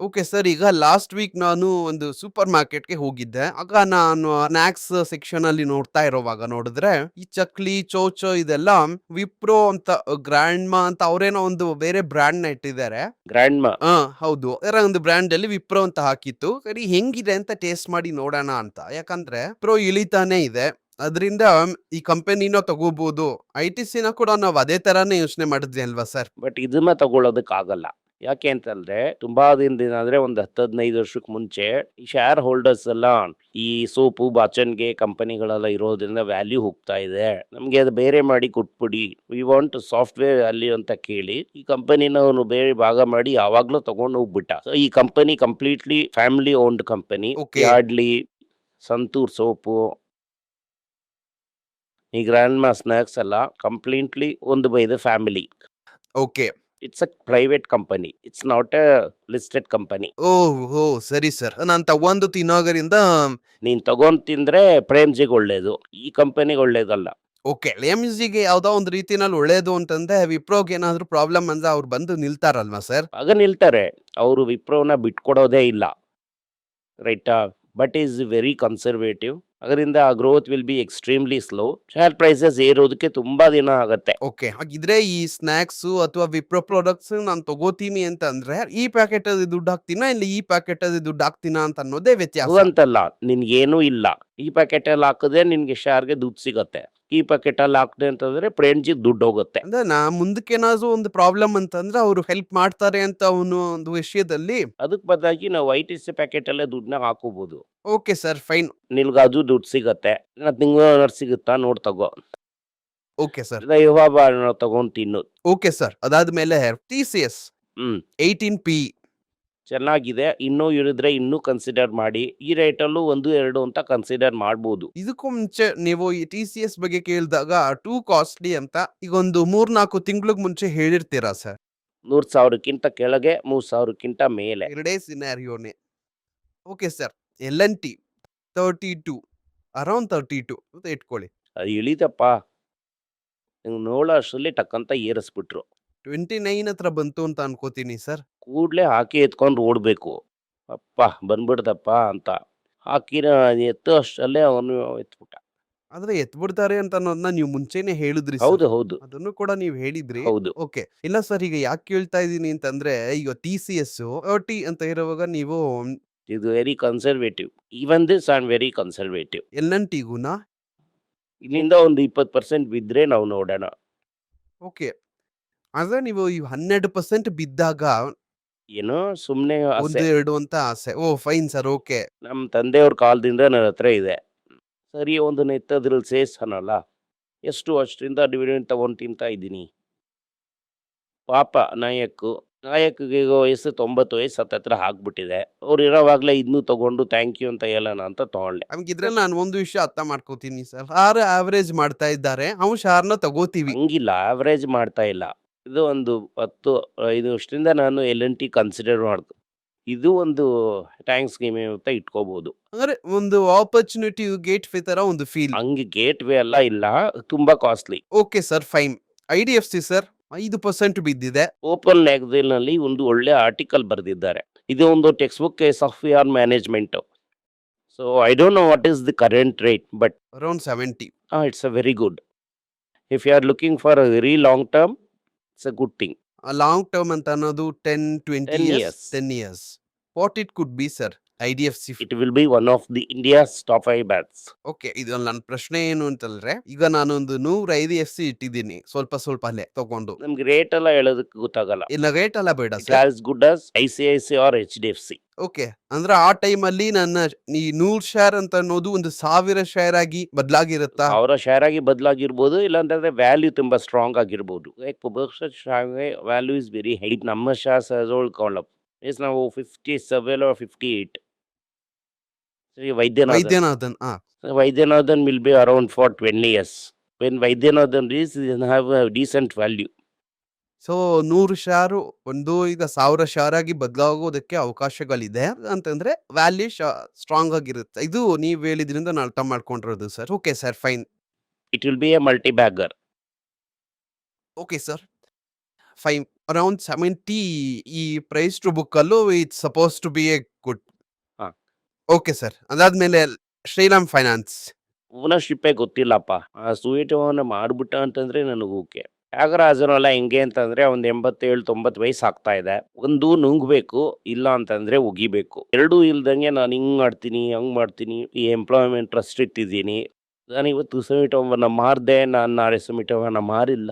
Okay sir. ಈಗ last week ನಾನು ಒಂದು ಸೂಪರ್ ಮಾರ್ಕೆಟ್‌ಗೆ ಹೋಗಿದ್ದೆ. ಆಗ ನಾನು ಸ್ನಾಕ್ಸ್ ಸೆಕ್ಷನ್ ಅಲ್ಲಿ ನೋಡ್ತಾ ಇರೋವಾಗ ನೋಡಿದ್ರೆ, ಈ ಚಕ್ಲಿ, ಚೌಚೌ ಇದೆಲ್ಲ ವಿಪ್ರೋ ಅಂತ ಗ್ರ್ಯಾಂಡ್‌ಮಾ ಅಂತ ಅವರೇನೋ ಒಂದು ಬೇರೆ ಬ್ರಾಂಡ್‌ನ ಇಟ್ಟಿದ್ದಾರೆ. ಗ್ರ್ಯಾಂಡ್‌ಮಾ. ಹೌದು. ಅದರ ಒಂದು ಬ್ರಾಂಡಲ್ಲಿ ವಿಪ್ರೋ ಅಂತ ಹಾಕಿತ್ತು. ಸರಿ ಹೆಂಗಿದೆ ಅಂತ ಟೇಸ್ಟ್ ಮಾಡಿ ನೋಡೋಣ ಅಂತ. ಯಾಕಂದ್ರೆ ವಿಪ್ರೋ ಇಳಿತಾನೇ ಇದೆ. ಅದ್ರಿಂದ ಈ ಕಂಪನಿನ ತಗೋಬಹುದು. ಐಟಿಸಿನ ಕೂಡ ನಾವು ಅದೇ ತರಾನೇ ಯೋಚನೆ ಮಾಡಿದ್ವಿ ಅಲ್ವಾ ಸರ್? ಬಟ್ ಇದನ್ನ ತಗೊಳ್ಳೋದಕ್ಕಾಗಲ್ಲ. ಯಾಕೆ ಅಂತಂದ್ರೆ ತುಂಬಾ ದಿನದಿಂದ ಅಂದ್ರೆ ಒಂದು 10-15 ವರ್ಷಕ್ಕೆ ಮುಂಚೆ ಈ ಶೇರ್ ಹೋಲ್ಡರ್ಸ್ ಎಲ್ಲ ಈ ಸೋಪು, ಬಾಚಣಿಗೆ ಕಂಪನಿಗಳೆಲ್ಲ ಇರೋದ್ರಿಂದ ವ್ಯಾಲ್ಯೂ ಹೋಗ್ತಾ ಇದೆ. ನಮ್ಗೆ ಅದು ಬೇರೆ ಮಾಡಿ ಕೊಟ್ಬಿಡಿ. ವಿ ವಾಂಟ್ ಸಾಫ್ಟ್‌ವೇರ್ ಅಲ್ಲಿ ಅಂತ ಕೇಳಿ ಈ ಕಂಪನಿನವನು ಬೇರೆ ಭಾಗ ಮಾಡಿ ಯಾವಾಗ್ಲೂ ತಗೊಂಡು ಹೋಗ್ಬಿಟ್ಟ. ಸೊ ಈ company completely family owned company. Okay. Yardley, santoor soap, ಈ ಗ್ರ್ಯಾಂಡ್‌ಮಾ ಸ್ನಾಕ್ಸ್ ಎಲ್ಲ completely owned by the family. Okay. It's a private company. It's not A listed company. ಓಹೋ! ಸರಿ ಸರ್. ನಾನ್ ತಗೊಂಡು ತಿನ್ನೋಗರಿಂದ ನೀನ್ ತಗೊಂಡ್ ತಿಂದ್ರೆ ಪ್ರೇಮ್‌ಜಿಗೆ ಒಳ್ಳೇದು. ಈ ಕಂಪನಿಗೆ ಒಳ್ಳೇದಲ್ಲ. ಓಕೆ. ಲೆಮ್ಸ್‌ಗೆ ಯಾವ್ದೋ ಒಂದು ರೀತಿನಲ್ಲಿ ಒಳ್ಳೇದು ಅಂತಂದ್ರೆ ವಿಪ್ರೋಗೆ ಏನಾದ್ರು ಪ್ರಾಬ್ಲಮ್ ಅಂದ್ರೆ ಅವ್ರು ಬಂದು ನಿಲ್ತಾರಲ್ವಾ ಸರ್? ಆಗ ನಿಲ್ತಾರೆ. ಅವರು ವಿಪ್ರೋನ ಬಿಟ್ಕೊಡೋದೇ ಇಲ್ಲ. ರೈಟಾ? But is very conservative. ಅದರಿಂದ growth will be extremely slow. Share prices ಏರೋದಕ್ಕೆ ತುಂಬಾ ದಿನ ಆಗತ್ತೆ. ಓಕೆ. ಹಾಗಿದ್ರೆ ಈ ಸ್ನಾಕ್ಸು ಅಥವಾ ವಿಪ್ರೋ ಪ್ರಾಡಕ್ಟ್ಸ್ ನಾನ್ ತಗೋತೀನಿ ಅಂತಂದ್ರೆ, ಈ ಪ್ಯಾಕೆಟ್ ಅಲ್ಲಿ ದುಡ್ಡು ಹಾಕ್ತೀನಾ? ಇಲ್ಲ ಈ ಪ್ಯಾಕೆಟ್ ಅಲ್ಲಿ ದುಡ್ಡು ಹಾಕ್ತೀನಾ ಅಂತ ಅನ್ನೋದೇ ವ್ಯತ್ಯಾಸ. ಹಂಗಂತಲ್ಲ. ನಿನ್ಗೇನೂ ಇಲ್ಲ. ಈ ಪ್ಯಾಕೆಟಲ್ಲಿ ಹಾಕಿದ್ರೆ ನಿನ್ಗೆ ಶೇರ್‌ಗೆ ದುಡ್ಡು ಸಿಗತ್ತೆ. ಈ ಪ್ಯಾಕೆಟಲ್ಲಿ ಹಾಕ್ದೆ ಅಂತಂದ್ರೆ ಪ್ರೇಮ್‌ಜಿಗೆ ದುಡ್ಡು ಹೋಗುತ್ತೆ. ಅಂದ್ರೆ ಮುಂದಕ್ಕೇನಾದ್ರು ಒಂದು ಪ್ರಾಬ್ಲಮ್ ಅಂತಂದ್ರೆ ಅವ್ರು ಹೆಲ್ಪ್ ಮಾಡ್ತಾರೆ ಅಂತ ಅನ್ನೋ ಒಂದು ವಿಷಯದಲ್ಲಿ ಅದಕ್ಕೆ ಬದಲಾಗಿ ನಾವು ಐಟಿಸಿ ಪ್ಯಾಕೆಟಲ್ಲೇ ದುಡ್ಡನ್ನ ಹಾಕೋಬಹುದು. Okay sir fine. ನಿನ್ಗೆ ಅದು ದುಡ್ಡು ಸಿಗತ್ತೆ. ತಿಂಗ್ಳು ಸಿಗುತ್ತಾ ನೋಡ್ ತಗೋ. Okay sir. ಇಲ್ಲ ತಗೊಂಡ್ ತಿನ್ನು. Okay sir. ಅದಾದ್ಮೇಲೆ ಟಿಸಿಎಸ್ ಹ್ಮ್ 18P ಚೆನ್ನಾಗಿದೆ. ಇನ್ನೂ ಇಳಿದ್ರೆ ಇನ್ನೂ ಕನ್ಸಿಡರ್ ಮಾಡಿ. ಈ ರೇಟಲ್ಲೂ 1, 2 ಅಂತ ಕನ್ಸಿಡರ್ ಮಾಡ್ಬೋದು. ಇದಕ್ಕೂ ಮುಂಚೆ ನೀವು ಈ ಟಿಸಿಎಸ್ ಬಗ್ಗೆ ಕೇಳಿದಾಗ ಟೂ ಕಾಸ್ಟ್ಲಿ ಅಂತ ಈಗ ಒಂದು 3-4 ತಿಂಗಳಿಗೆ ಮುಂಚೆ ಹೇಳಿರ್ತೀರಾ ಸರ್? 100,000ಕ್ಕಿಂತ ಕೆಳಗೆ, 3,000ಕ್ಕಿಂತ ಮೇಲೆ. ಎರಡೇ ಸಿನಾರಿಯೋನೇ. Okay sir. ಎಲ್&ಟಿ 32 ಅರೌಂಡ್ 32 ಅಂತ ಇಟ್ಕೊಳ್ಳಿ. ಅದು ಇಳಿತಪ್ಪ. ನಿಂಗೆ ನೋಡೋ ಅಷ್ಟರಲ್ಲಿ ಟಕ್ಕಂತ ಏರಿಸ್ಬಿಟ್ರು. 29 ಹತ್ರ ಬಂತು ಅಂತ ಅನ್ಕೋತೀನಿ ಸರ್. ಕೂಡ್ಲೆ ಹಾಕಿ ಎತ್ಕೊಂಡು ಓಡ್ಬೇಕು. ಅಪ್ಪ ಬಂದ್ಬಿಡ್ದಪ್ಪ ಅಂತ. ಹಾಕಿನ ಎತ್ತೋ ಅಷ್ಟರಲ್ಲೇ ಅವನು ಎತ್ಬಿಟ್ಟ. ಆದ್ರೆ ಎತ್ಬಿಡ್ತಾರೆ ಅಂತ ಅನ್ನೋದನ್ನ ನೀವು ಮುಂಚೆನೆ ಹೇಳಿದ್ರಿ ಸರ್. ಹೌದು, ಹೌದು, ಅದನ್ನು ಕೂಡ ನೀವು ಹೇಳಿದ್ರಿ. ಹೌದು. ಓಕೆ. ಇಲ್ಲ ಸರ್ ಈಗ ಯಾಕೆ ಕೇಳ್ತಾ ಇದ್ದೀನಿ ಅಂತಂದ್ರೆ ಈಗ ಟಿಸಿಎಸ್ 30 ಅಂತ ಇರುವಾಗ ನೀವು ಇದು very conservative. Even this I am very conservative. ಎಲ್&ಟಿಗೂನಾ? ಇಲ್ಲಿಂದ ಒಂದು 20% ಬಿದ್ರೆ ನಾವು ನೋಡೋಣ. ಓಕೆ. ಆದ್ರೆ ನೀವು ಈ 12% ಬಿದ್ದಾಗ ಏನೋ ಸುಮ್ನೆ 1, ಆಸೆ. 2 ಅಂತ ಆಸೆ. ಓಹ್! Fine sir. ಓಕೆ. ನಮ್ಮ ತಂದೆಯವ್ರ ಕಾಲದಿಂದ ನನ್ನ ಹತ್ರ ಇದೆ. ಸರಿ ಒಂದು ಎತ್ತದ್ರಲ್ಲಿ ಸೇರ್ಸೋಣಲ್ಲ. ಎಷ್ಟು ವರ್ಷದಿಂದ ಡಿವಿಡೆಂಡ್ ತಗೊಂಡು ತಿಂತಾ ಇದ್ದೀನಿ. ಪಾಪ ನಾಯಕ್‌ಗೆ ಈಗ ವಯಸ್ಸು 90 ವಯಸ್ಸು ಹತ್ತತ್ರ ಆಗ್ಬಿಟ್ಟಿದೆ. ಅವ್ರು ಇರೋವಾಗ್ಲೇ ಇದನ್ನು ತಗೊಂಡು ಥ್ಯಾಂಕ್ ಯು ಅಂತ ಹೇಳೋಣ ಅಂತ ತಗೊಂಡೆ. ಹಂಗಿದ್ರೆ ನಾನು ಒಂದು ವಿಷಯ ಅರ್ಥ ಮಾಡ್ಕೋತೀನಿ ಸರ್. ಆವರೇಜ್ ಮಾಡ್ತಾ ಇದ್ದಾರೆ. ನಾವು ಶಾರ್‌ನ ತಗೋತೀವಿ. ಹಂಗಿಲ್ಲ, ಆವರೇಜ್ ಮಾಡ್ತಾ ಇಲ್ಲ. ಇದು ಒಂದು 5 ವರ್ಷದಿಂದ ನಾನು ಎಲ್&ಟಿ ಕನ್ಸಿಡರ್ ಮಾಡ್ದೆ. ಇದು ಒಂದು ಥ್ಯಾಂಕ್ಸ್ ಗಿವಿಂಗ್ ಅಂತ ಇಟ್ಕೋಬಹುದು. ಅಂದ್ರೆ ಒಂದು ಆಪರ್ಚುನಿಟಿ ಗೇಟ್ ವೇ ತರ ಒಂದು ಫೀಲ್. ಹಂಗೆ ಗೇಟ್‌ವೇ ಎಲ್ಲ ಇಲ್ಲ. ತುಂಬಾ costly. Okay sir fine. IDFC sir 5% ಬಿದ್ದಿದೆ. ಓಪನ್ ಮ್ಯಾಗಝೀನ್‌ನಲ್ಲಿ ಒಂದು ಒಳ್ಳೆ ಆರ್ಟಿಕಲ್ ಬರೆದಿದ್ದಾರೆ. ಇದು ಒಂದು textbook case of your management. So I don't know what is the current rate but around 70. It's a very good. If you are looking for a very long term, it's a good thing. Long term ಅಂತ ಅನ್ನೋದು 10, 20 10 years, years. 10 ಇಯರ್ಸ್. What it could be sir IDFC? It will be one of the India's top 5 banks. Okay. ಇದು ನನ್ನ ಪ್ರಶ್ನೆ ಏನು ಅಂತಂದ್ರೆ ಈಗ ನಾನೊಂದು 100 ಐಡಿಎಫ್‌ಸಿ ಇಟ್ಟಿದ್ದೀನಿ. ಸ್ವಲ್ಪನೇ ತಗೊಂಡು. ನಮ್ಗೆ ರೇಟ್ ಎಲ್ಲ ಹೇಳೋದಕ್ಕೆ ಗೊತ್ತಾಗಲ್ಲ. ಇಲ್ಲ ರೇಟ್ ಎಲ್ಲ ಬೇಡ It's sir. as good as ICICI or HDFC. Okay. ಅಂದ್ರೆ ಆ ಟೈಮಲ್ಲಿ ನನ್ನ ಈ 100 ಶೇರ್ ಅಂತ ಅನ್ನೋದು ಒಂದು 1000 ಶೇರ್ ಆಗಿ ಬದಲಾಗಿರುತ್ತಾ? ಅವರ ಶೇರ್ ಆಗಿ ಬದಲಾಗಿರ್ಬೋದು, ಇಲ್ಲಾಂತಂದ್ರೆ ವ್ಯಾಲ್ಯೂ ತುಂಬಾ ಸ್ಟ್ರಾಂಗ್ ಆಗಿರ್ಬೋದು. Like value is very high. ನಮ್ಮ ಶೇರ್ಸ್ ಇಸ್ ನಾವು 57 or 58. See, Vaidyanathan. Vaidyanathan will be around for 20 years. When Vaidyanathan is, have a decent value. So 100 share ಈಗ 1000 ಶೇರ್ ಆಗಿ ಬದಲಾಗೋದಕ್ಕೆ ಅವಕಾಶಗಳಿದೆ ಅಂತಂದ್ರೆ ವ್ಯಾಲ್ಯೂ ಸ್ಟ್ರಾಂಗ್ ಆಗಿರುತ್ತೆ. ಇದು ನೀವ್ ಹೇಳಿದ್ರಿಂದ ನಾನು ಅರ್ಥ ಮಾಡ್ಕೊಂಡಿರೋದು sir. Okay sir fine. It will be a multi-bagger. Okay sir fine. Around 70 ಈ ಪ್ರೈಸ್ ಟು ಬುಕ್ ಅಲ್ಲೂ it's suppose to be a good. ಹಾ. Okay sir. ಅದಾದ್ಮೇಲೆ ಶ್ರೀರಾಮ್ ಫೈನಾನ್ಸ್. ಓನರ್‌ಶಿಪ್ಪೇ ಗೊತ್ತಿಲ್ಲಪ್ಪ. ಆ ಸುಯಿಟೋವನ್ನ ಮಾಡ್ಬಿಟ್ಟ ಅಂತಂದ್ರೆ ನನಗೆ ಓಕೆ. ತ್ಯಾಗರಾಜನಲ್ಲ ಹೆಂಗೆ ಅಂತಂದ್ರೆ ಒಂದು 87, 90 ವಯಸ್ಸು ಆಗ್ತಾ ಇದೆ. ಒಂದು ನುಂಗ್ಬೇಕು, ಇಲ್ಲ ಅಂತಂದ್ರೆ ಉಗಿಬೇಕು. ಎರಡೂ ಇಲ್ದಂಗೆ ನಾನು ಹಿಂಗ್ ಮಾಡ್ತೀನಿ, ಹಂಗ್ ಮಾಡ್ತೀನಿ, ಈ ಎಂಪ್ಲಾಯ್ಮೆಂಟ್ ಟ್ರಸ್ಟ್ ಇಟ್ಟಿದ್ದೀನಿ. ನಾನಿವತ್ತು ಸುಮಿಟೋವನ್ನ ಮಾರ್ದೆ, ನಾನು ನಾಳೆ ಸುಮಿಟೋವನ್ನ ಮಾರಿಲ್ಲ.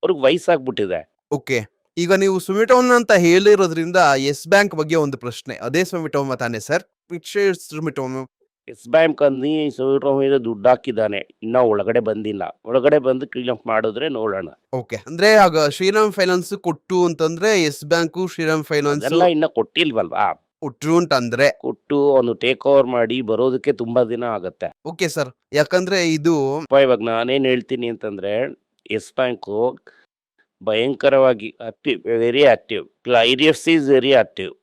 ಅವ್ರಿಗೆ ವಯಸ್ಸಾಗ್ಬಿಟ್ಟಿದೆ. ಓಕೆ. ಈಗ ನೀವು ಸುಮಿಟೋಮಾ ಅಂತ ಹೇಳಿರೋದ್ರಿಂದ ಯೆಸ್ ಬ್ಯಾಂಕ್ ಬಗ್ಗೆ ಒಂದು ಪ್ರಶ್ನೆ. ಅದೇ ಸುಮಿಟೋಮಾ ತಾನೇ sir? Which is Sumitomo? Yes bank ಅಲ್ಲಿ ಸುಮಿಟೋಮ ಮೇಲೆ ದುಡ್ಡು ಹಾಕಿದ್ದಾನೆ. ಇನ್ನ ಒಳಗಡೆ ಬಂದಿಲ್ಲ. ಒಳಗಡೆ ಬಂದು ಕ್ಲೀನ್ ಅಪ್ ಮಾಡಿದ್ರೆ ನೋಡೋಣ. ಓಕೆ. ಅಂದ್ರೆ ಆಗ ಶ್ರೀರಾಮ್ ಫೈನಾನ್ಸ್ ಕೊಟ್ಟು ಅಂತಂದ್ರೆ ಯೆಸ್ ಬ್ಯಾಂಕು, ಶ್ರೀರಾಮ್ ಫೈನಾನ್ಸ್ ಅದೆಲ್ಲ ಇನ್ನ ಕೊಟ್ಟಿಲ್ವಲ್ವಾ? ಕೊಟ್ರು ಅಂತಂದ್ರೆ. ಕೊಟ್ಟು ಅವನು ಟೇಕ್ ಓವರ್ ಮಾಡಿ ಬರೋದಕ್ಕೆ ತುಂಬಾ ದಿನ ಆಗತ್ತೆ. Okay sir. ಯಾಕಂದ್ರೆ ಇದು ಇವಾಗ ನಾನೇನ್ ಹೇಳ್ತೀನಿ ಅಂತಂದ್ರೆ, ಯೆಸ್ ಬ್ಯಾಂಕು ಭಯಂಕರವಾಗಿ active, very active. IDFC is very active.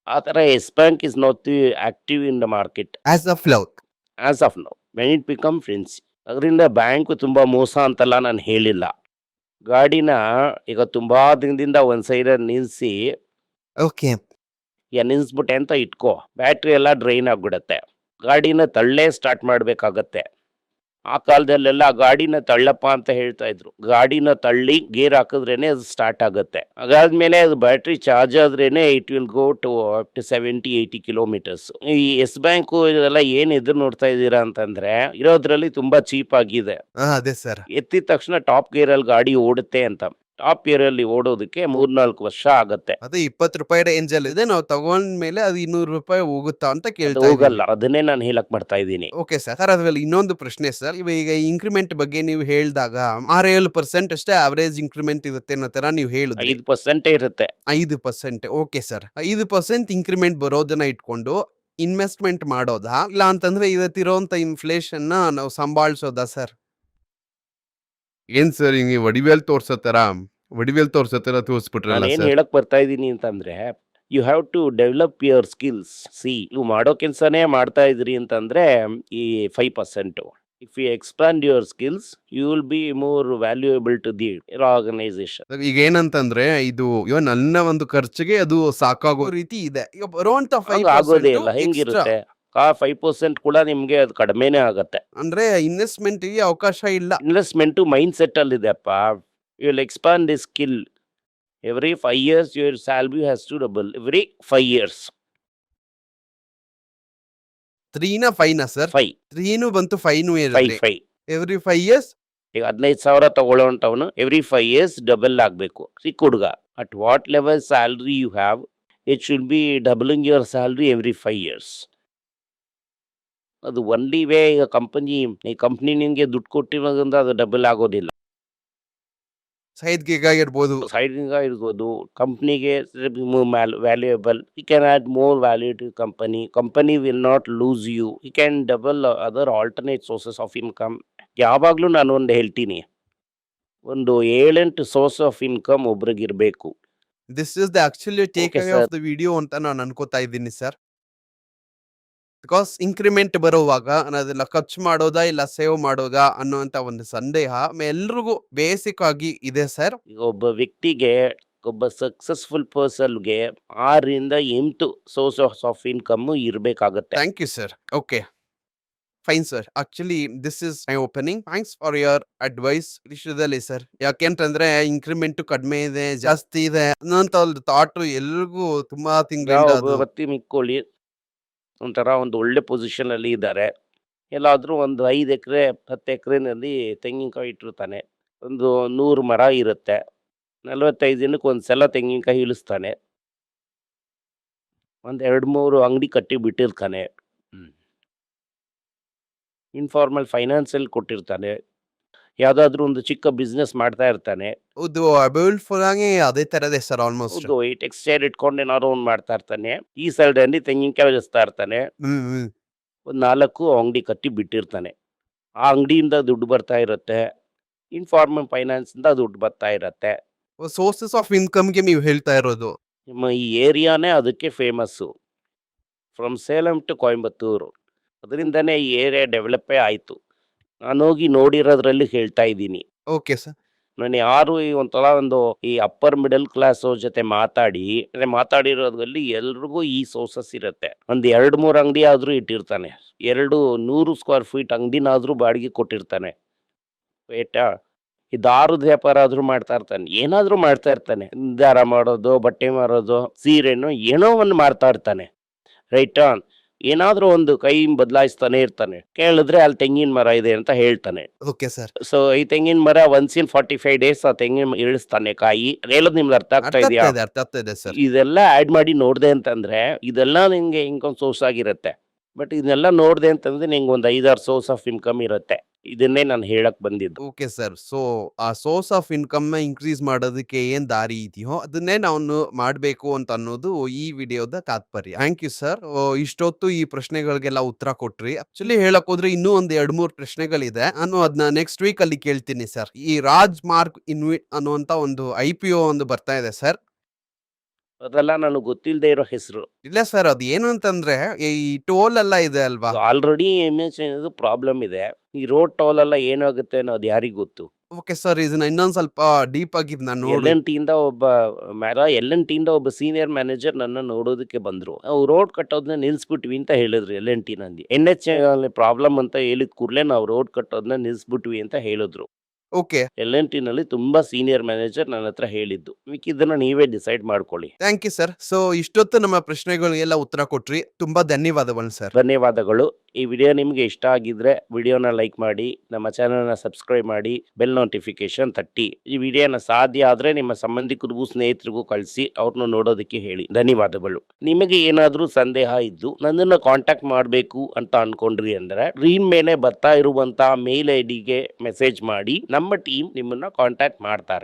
ಆ ತರ yes bank is not the active in the market as of love. As of now. When it become frenzy. ಅದರಿಂದ ಬ್ಯಾಂಕ್ ತುಂಬಾ ಮೋಸ ಅಂತೆಲ್ಲ ನಾನು ಹೇಳಿಲ್ಲ. ಗಾಡಿನ ಈಗ ತುಂಬಾ ದಿನದಿಂದ ಒಂದ್ ಸೈಡಲ್ಲಿ ನಿಲ್ಸಿ, ಓಕೆ. ನಿಲ್ಸ್ಬಿಟ್ಟೆ ಅಂತ ಇಟ್ಕೋ, ಬ್ಯಾಟ್ರಿ ಎಲ್ಲ ಡ್ರೈನ್ ಆಗ್ಬಿಡತ್ತೆ. ಗಾಡಿನ ತಳ್ಳೇ ಸ್ಟಾರ್ಟ್ ಮಾಡ್ಬೇಕಾಗತ್ತೆ. ಆ ಕಾಲದಲ್ಲೆಲ್ಲ ಗಾಡಿನ ತಳ್ಳಪ್ಪ ಅಂತ ಹೇಳ್ತಾ ಇದ್ರು. ಗಾಡಿನ ತಳ್ಳಿ ಗೇರ್ ಹಾಕಿದ್ರೇನೆ ಅದು ಸ್ಟಾರ್ಟ್ ಆಗುತ್ತೆ. ಅದಾದ್ಮೇಲೆ ಅದು ಬ್ಯಾಟ್ರಿ ಚಾರ್ಜ್ ಆದ್ರೇನೆ it will go to up to 70-80 kilometres. ಈ ಯೆಸ್ ಬ್ಯಾಂಕು ಇದೆಲ್ಲ ಏನ್ ಎದುರು ನೋಡ್ತಾ ಇದ್ದೀರಾ ಅಂತಂದ್ರೆ, ಇರೋದ್ರಲ್ಲಿ ತುಂಬಾ ಚೀಪ್ ಆಗಿದೆ. ಅದೇ ಸರ್. ಎತ್ತಿದ ತಕ್ಷಣ ಟಾಪ್ ಗೇರ್ ಅಲ್ಲಿ ಗಾಡಿ ಓಡುತ್ತೆ ಅಂತ. ಟಾಪ್ ಗೇರ್ ಅಲ್ಲಿ ಓಡೋದಕ್ಕೆ 3-4 ವರ್ಷ ಆಗತ್ತೆ. ಅದು ₹20 ರೇಂಜ್ ಅಲ್ಲಿ ಇದೆ. ನಾವು ತಗೊಂಡ್ಮೇಲೆ ಅದು ₹200 ಹೋಗುತ್ತಾ ಅಂತ ಅದು ಕೇಳ್ತಾ ಇದ್ದೀನಿ. ಹೋಗಲ್ಲ. ಅದನ್ನೇ ನಾನು ಹೇಳಕ್ ಬರ್ತಾ ಇದ್ದೀನಿ. Okay sir. ಸರ್ ಅದ್ರಲ್ಲಿ ಇನ್ನೊಂದು ಪ್ರಶ್ನೆ ಸರ್. ಈಗ ಇಂಕ್ರಿಮೆಂಟ್ ಬಗ್ಗೆ ನೀವು ಹೇಳಿದಾಗ 6-7% ಅಷ್ಟೇ ಅವರೇಜ್ ಇಂಕ್ರಿಮೆಂಟ್ ಇರುತ್ತೆ ಅನ್ನೋ ತರ ನೀವು ಹೇಳಿದ್ರಿ. 5% ಇರುತ್ತೆ. 5%. Okay sir. 5% ಇಂಕ್ರಿಮೆಂಟ್ ಬರೋದನ್ನ ಇಟ್ಕೊಂಡು ಇನ್ವೆಸ್ಟ್ಮೆಂಟ್ ಮಾಡೋದಾ? ಇಲ್ಲ ಅಂತಂದ್ರೆ ಇವತ್ತಿರೋಂತ ಇನ್ಫ್ಲೇಷನ್ ನಾವು ಸಂಭಾಳಿಸೋದಾ ಸರ್? ಏನ್ ಸರ್ ಹಿಂಗೆ ವಡಿವೇಲ್ ತೋರ್ಸೋ ತರ ತೋರಿಸ್ಬಿಟ್ರಲ್ಲ ನಾನೇನ್ ಸರ್. ಹೇಳಕ್ ಬರ್ತಾ ಇದ್ದೀನಿ ಅಂತಂದ್ರೆ, you have to develop your skills. ನೀವು ಮಾಡೋ ಕೆಲ್ಸನೇ ಮಾಡ್ತಾ ಇದ್ರಿ ಅಂತಂದ್ರೆ ಈ 5%. If you expand your skills, you will be more valuable to the organisation. ಈಗ ಏನಂತಂದ್ರೆ ಇದು ನನ್ನ ಒಂದು ಖರ್ಚಿಗೆ ಅದು ಸಾಕಾಗೋ ರೀತಿ ಇದೆ. ಈಗ ಬರುವಂತ ಆಗೋದೇ ಇಲ್ಲ. 5% ಎಕ್ಸ್ಟ್ರಾ ಹೆಂಗಿರುತ್ತೆ? 5% ಕೂಡ ನಿಮ್ಗೆ ಅದು ಕಡಿಮೆನೆ ಆಗತ್ತೆ. ಅಂದ್ರೆ ಇನ್ವೆಸ್ಟ್ಮೆಂಟ್ ಗೆ ಅವಕಾಶ ಇಲ್ಲ. ಇನ್ವೆಸ್ಟ್ಮೆಂಟ್ ಮೈಂಡ್ ಸೆಟ್ ಅಲ್ಲಿ ಇದೆಪ್ಪ. You will expand the skill. Every 5 years your salary has to double. Every 5 years. 3 5 sir? 5 3 ಬಂತು 5 5 ಹೇಳಿದ್ರಿ. 5. ಎವ್ರಿ 5 ಇಯರ್ಸ್ ಈಗ 15,000 ತಗೊಳ್ಳೋಂಥವನು ಎವ್ರಿ 5 years ಡಬಲ್ ಆಗಬೇಕು. ಚಿಕ್ಕ ಹುಡುಗ. At what level salary you have, it should be doubling your salary every 5 years. ಅದು only way. ಈಗ ಈ company ನಿಮಗೆ ದುಡ್ಡು ಕೊಟ್ಟಿರೋದ್ರಿಂದ ಅದು ಡಬಲ್ ಆಗೋದಿಲ್ಲ. ಸೈಡ್ ಗಿಗ್ ಆಗಿರ್ಬೋದು. ಸೈಡಿಂಗ್ ಇರ್ಬೋದು. ಕಂಪ್ನಿಗೆ valuable. You can add more value to company. Company will not lose you. You can double other alternate sources of income. ಯಾವಾಗಲೂ ನಾನು ಒಂದು ಹೇಳ್ತೀನಿ, ಒಂದು 7-8 ಸೋರ್ಸ್ ಆಫ್ ಇನ್ಕಮ್ ಒಬ್ರಿಗಿರ್ಬೇಕು. This is the actually take Okay, away sir. Of the video ಅಂತ ನಾನು ಅನ್ಕೋತಾ ಇದ್ದೀನಿ sir. Because increment ಬರುವಾಗ ಅದೆಲ್ಲ ಖರ್ಚು ಮಾಡೋದಾ ಇಲ್ಲ ಸೇವ್ ಮಾಡೋದಾ ಅನ್ನುವಂತ ಒಂದು ಸಂದೇಹ ಎಲ್ರಿಗೂ ಬೇಸಿಕ್ ಆಗಿ ಇದೆ ಸರ್. ಈಗ ಒಬ್ಬ ವ್ಯಕ್ತಿಗೆ, ಒಬ್ಬ ಸಕ್ಸಸ್ಫುಲ್ ಪರ್ಸನ್ಗೆ 6-8 ಸೋರ್ಸಸ್ ಆಫ್ ಇನ್ಕಮ್ ಇರಬೇಕಾಗತ್ತೆ. Thank you sir. Okay fine sir. Actually this is my opening. Thanks for your advice ವಿಷಯದಲ್ಲಿ ಸರ್. ಯಾಕೆಂತಂದ್ರೆ ಇಂಕ್ರಿಮೆಂಟ್ ಕಡಿಮೆ ಇದೆ, ಜಾಸ್ತಿ ಇದೆ ಅನ್ನೋಂತ ಒಂದು ಥಾಟ್ ಎಲ್ರಿಗೂ ತುಂಬಾ ತಿಂಗಳಿಂದ ಒಬ್ಬ ಅದು. ವ್ಯಕ್ತಿ ಮಿಕ್ಕೊಳ್ಳಿ ಒಂಥರ ಒಂದು ಒಳ್ಳೆ ಪೊಸಿಷನ್ ಅಲ್ಲಿ ಇದ್ದಾರೆ. ಎಲ್ಲಾದ್ರೂ ಒಂದು 5 ಎಕರೆ 10 ಎಕರೆನಲ್ಲಿ ತೆಂಗಿನಕಾಯಿ ಇಟ್ಟಿರ್ತಾನೆ. ಒಂದು 100 ಮರ ಇರುತ್ತೆ. 45 ದಿನಕ್ಕೆ ಒಂದ್ಸಲ ತೆಂಗಿನಕಾಯಿ ಇಳಿಸ್ತಾನೆ. ಒಂದ್ 2-3 ಅಂಗಡಿ ಕಟ್ಟಿ ಬಿಟ್ಟಿರ್ತಾನೆ. ಇನ್ಫಾರ್ಮಲ್ ಫೈನಾನ್ಸಲ್ಲಿ ಕೊಟ್ಟಿರ್ತಾನೆ. ಯಾವ್ದಾದ್ರು ಒಂದು ಚಿಕ್ಕ ಬಿಸ್ನೆಸ್ ಮಾಡ್ತಾ ಇರ್ತಾನೆ. ಇದು ಬ್ಯೂಟಿಫುಲ್ ಆಗಿ ಅದೇ ತರದೇ ಸರ್ ಆಲ್ಮೋಸ್ಟ್. ಹೌದು, ಈ ಟೆಕ್ಸ್ಟೈಲ್ ಇಟ್ಕೊಂಡು ಏನಾದ್ರು ಒಂದು ಮಾಡ್ತಾ ಇರ್ತಾನೆ. ಈ ಸೈಡ್ ಅಲ್ಲಿ ತೆಂಗಿನಕಾಯಿ ಇಳಿಸ್ತಾ ಇರ್ತಾನೆ. ಒಂದು 4 ಅಂಗಡಿ ಕಟ್ಟಿ ಬಿಟ್ಟಿರ್ತಾನೆ. ಆ ಅಂಗಡಿಯಿಂದ ದುಡ್ಡು ಬರ್ತಾ ಇರುತ್ತೆ. ಇನ್ಫಾರ್ಮಲ್ ಫೈನಾನ್ಸ್ ಇಂದ ದುಡ್ಡು ಬರ್ತಾ ಇರತ್ತೆ. ಸೋರ್ಸಸ್ ಆಫ್ ಇನ್ಕಮ್ಗೆ ನೀವು ಹೇಳ್ತಾ ಇರೋದು. ನಿಮ್ಮ ಈ ಏರಿಯಾನೇ ಅದಕ್ಕೆ famous. From Salem to Coimbatore. ಅದರಿಂದನೇ ಈ ಏರಿಯಾ ಡೆವಲಪೇ ಆಯಿತು. ನಾನೋಗಿ ನೋಡಿರೋದ್ರಲ್ಲಿ ಹೇಳ್ತಾ ಇದ್ದೀನಿ. Okay sir. ನಾನು ಯಾರು ಈ ಒಂಥರ ಒಂದು ಈ ಅಪ್ಪರ್ ಮಿಡಲ್ ಕ್ಲಾಸ್ ಜೊತೆ ಮಾತಾಡಿರೋದ್ರಲ್ಲಿ ಎಲ್ರಿಗೂ ಈ ಸೋರ್ಸಸ್ ಇರುತ್ತೆ. ಒಂದ್ 2-3 ಅಂಗಡಿ ಆದ್ರೂ ಇಟ್ಟಿರ್ತಾನೆ, 100 ಸ್ಕ್ವೇರ್ ಫೀಟ್ ಅಂಗಡಿನಾದ್ರೂ ಬಾಡಿಗೆ ಕೊಟ್ಟಿರ್ತಾನೆ. ಆಯ್ತಾ, ಈ ದಾರದ ವ್ಯಾಪಾರ ಆದ್ರೂ ಮಾಡ್ತಾ ಇರ್ತಾನೆ, ಏನಾದ್ರೂ ಮಾಡ್ತಾ ಇರ್ತಾನೆ, ದಾರ ಮಾಡೋದು, ಬಟ್ಟೆ ಮಾರೋದು, ಸೀರೆನೋ ಏನೋ ಒಂದು ಮಾಡ್ತಾ ಇರ್ತಾನೆ. ರೈಟಾ, ಏನಾದ್ರೂ ಒಂದು ಕೈ ಬದಲಾಯಿಸ್ತಾನೆ ಇರ್ತಾನೆ. ಕೇಳಿದ್ರೆ ಅಲ್ಲಿ ತೆಂಗಿನ ಮರ ಇದೆ ಅಂತ ಹೇಳ್ತಾನೆ. Okay sir. ಸೊ ಈ ತೆಂಗಿನ ಮರ ಒನ್ಸ್ ಇನ್ 45 ಡೇಸ್ ಆ ತೆಂಗಿನ ಇಳಿಸ್ತಾನೆ ಕಾಯಿ. ಹೇಳೋದು ನಿಮ್ಗೆ ಅರ್ಥ ಆಗ್ತಾ ಇದೆಯಾ? ಅರ್ಥ ಆಗ್ತಾ ಇದೆ ಸರ್. ಇದೆಲ್ಲ ಆಡ್ ಮಾಡಿ ನೋಡ್ದೆ ಅಂತಂದ್ರೆ ಇದೆಲ್ಲ ನಿಂಗೆ ಇನ್ಕಮ್ ಸೋರ್ಸ್ ಆಗಿರುತ್ತೆ. ಬಟ್ ಇದನ್ನೆಲ್ಲ ನೋಡ್ದೆ ಅಂತಂದ್ರೆ ನಿಂಗೆ ಒಂದು 5-6 ಸೋರ್ಸ್ ಆಫ್ ಇನ್ಕಮ್ ಇರುತ್ತೆ. ಇದನ್ನೇ ನಾನು ಹೇಳಕ್ ಬಂದಿದ್ದು. Okay sir. ಸೊ ಆ ಸೋರ್ಸ್ ಆಫ್ ಇನ್ಕಮ್ ಇನ್ಕ್ರೀಸ್ ಮಾಡೋದಕ್ಕೆ ಏನ್ ದಾರಿ ಇದೆಯೋ ಅದನ್ನೇ ನಾವು ಮಾಡಬೇಕು ಅಂತ ಅನ್ನೋದು ಈ ವಿಡಿಯೋದ ತಾತ್ಪರ್ಯ. Thank you sir. ಇಷ್ಟೊತ್ತು ಈ ಪ್ರಶ್ನೆಗಳಿಗೆಲ್ಲ ಉತ್ತರ ಕೊಟ್ರಿ. ಆಕ್ಚುಲಿ ಹೇಳಕ್ ಹೋದ್ರೆ ಇನ್ನೂ ಒಂದ್ 2-3 ಪ್ರಶ್ನೆಗಳಿದೆ. ನಾನು ಅದನ್ನ ನೆಕ್ಸ್ಟ್ ವೀಕ್ ಅಲ್ಲಿ ಕೇಳ್ತೀನಿ ಸರ್. ಈ ರಾಜ್ ಮಾರ್ಕ್ ಇನ್ವಿಟ್ ಅನ್ನುವಂತ ಒಂದು IPO ಒಂದು ಬರ್ತಾ ಇದೆ ಸರ್. ಅದೆಲ್ಲ ನನಗೆ ಗೊತ್ತಿಲ್ಲದೆ ಇರೋ ಹೆಸರು. ಇಲ್ಲ ಸರ್, ಅದು ಏನು ಅಂತಂದ್ರೆ ಈ ಟೋಲ್ ಎಲ್ಲ ಇದೆ ಅಲ್ವಾ? ಆಲ್ರೆಡಿ ಪ್ರಾಬ್ಲಮ್ ಇದೆ. ಈ ರೋಡ್ ಟೋಲ್ ಎಲ್ಲ ಏನಾಗುತ್ತೆ ಅನ್ನೋದು ಯಾರಿಗ್ ಗೊತ್ತು? ಓಕೆ ಸರ್, ಇದನ್ನ ಇನ್ನೊಂದ್ ಸ್ವಲ್ಪ ಡೀಪ್ ಆಗಿ ನಾನು ನೋಡಿ. L&T ಇಂದ ಒಬ್ಬ ಸೀನಿಯರ್ ಮ್ಯಾನೇಜರ್ ನನ್ನ ನೋಡೋದಕ್ಕೆ ಬಂದ್ರು. ನಾವು ರೋಡ್ ಕಟ್ಟೋದನ್ನ ನಿಲ್ಸ್ಬಿಟ್ವಿ ಅಂತ ಹೇಳಿದ್ರು. L&T ನಲ್ಲಿ NH ಪ್ರಾಬ್ಲಮ್ ಅಂತ ಹೇಳಿದ ಕೂಡಲೇ ನಾವು ರೋಡ್ ಕಟ್ಟೋದನ್ನ ನಿಲ್ಸ್ಬಿಟ್ವಿ ಅಂತ ಹೇಳಿದ್ರು. ಓಕೆ, L&T ನಲ್ಲಿ ತುಂಬಾ ಸೀನಿಯರ್ ಮ್ಯಾನೇಜರ್ ನನ್ನ ಹತ್ರ ಹೇಳಿದ್ದು. ಮಿಕ್ಕಿದ್ದನ್ನ ನೀವೇ ಡಿಸೈಡ್ ಮಾಡ್ಕೊಳ್ಳಿ. Thank you sir. ಸೊ ಇಷ್ಟೊತ್ತು ನಮ್ಮ ಪ್ರಶ್ನೆಗಳಿಗೆಲ್ಲ ಉತ್ತರ ಕೊಟ್ರಿ. ತುಂಬಾ ಧನ್ಯವಾದಗಳು ಸರ್. ಧನ್ಯವಾದಗಳು. ಈ ವಿಡಿಯೋ ನಿಮಗೆ ಇಷ್ಟ ಆಗಿದ್ರೆ ವಿಡಿಯೋನ ಲೈಕ್ ಮಾಡಿ, ನಮ್ಮ ಚಾನಲ್ನ ಸಬ್ಸ್ಕ್ರೈಬ್ ಮಾಡಿ, ಬೆಲ್ ನೋಟಿಫಿಕೇಶನ್ ತಟ್ಟಿ. ಈ ವಿಡಿಯೋನ ಸಾಧ್ಯ ಆದ್ರೆ ನಿಮ್ಮ ಸಂಬಂಧಿಕರಿಗೂ ಸ್ನೇಹಿತರಿಗೂ ಕಳಿಸಿ ಅವ್ರನ್ನ ನೋಡೋದಕ್ಕೆ ಹೇಳಿ. ಧನ್ಯವಾದಗಳು. ನಿಮಗೆ ಏನಾದರೂ ಸಂದೇಹ ಇದ್ದು ನನ್ನನ್ನು ಕಾಂಟ್ಯಾಕ್ಟ್ ಮಾಡಬೇಕು ಅಂತ ಅನ್ಕೊಂಡ್ರಿ ಅಂದ್ರೆ ಸ್ಕ್ರೀನ್ ಮೇಲೆ ಬರ್ತಾ ಇರುವಂತಹ ಮೇಲ್ ID ಗೆ ಮೆಸೇಜ್ ಮಾಡಿ. ನಮ್ಮ ಟೀಮ್ ನಿಮ್ಮನ್ನ ಕಾಂಟ್ಯಾಕ್ಟ್ ಮಾಡ್ತಾರೆ.